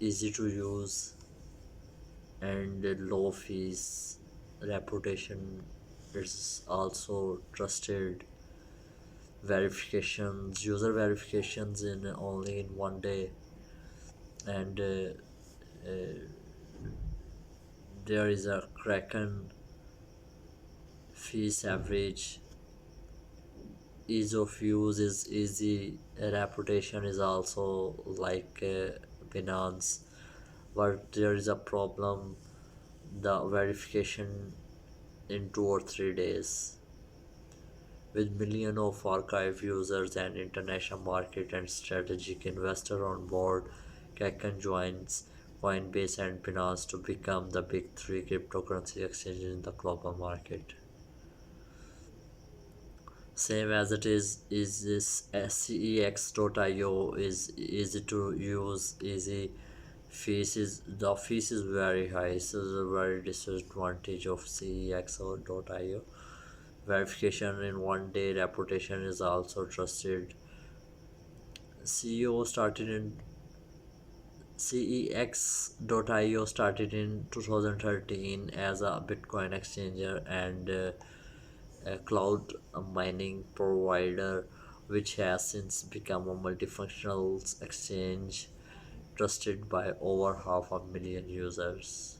easy to use and low fees. Reputation is also trusted. Verifications, user verifications in only in one day, and there is a Kraken fees average. Ease of use is easy. Reputation is also like Binance, but there is a problem. The verification in 2 or 3 days. With millions of archive users and international market and strategic investor on board, Kraken joins Coinbase and Binance to become the big three cryptocurrency exchanges in the global market. Same as it is this cex.io is easy to use, easy. Fees is very high, so is a very disadvantage of cex.io. Verification in one day. Reputation is also trusted. CEO started in cex.io started in 2013 as a Bitcoin exchanger and a cloud mining provider, which has since become a multifunctional exchange trusted by over half a million users.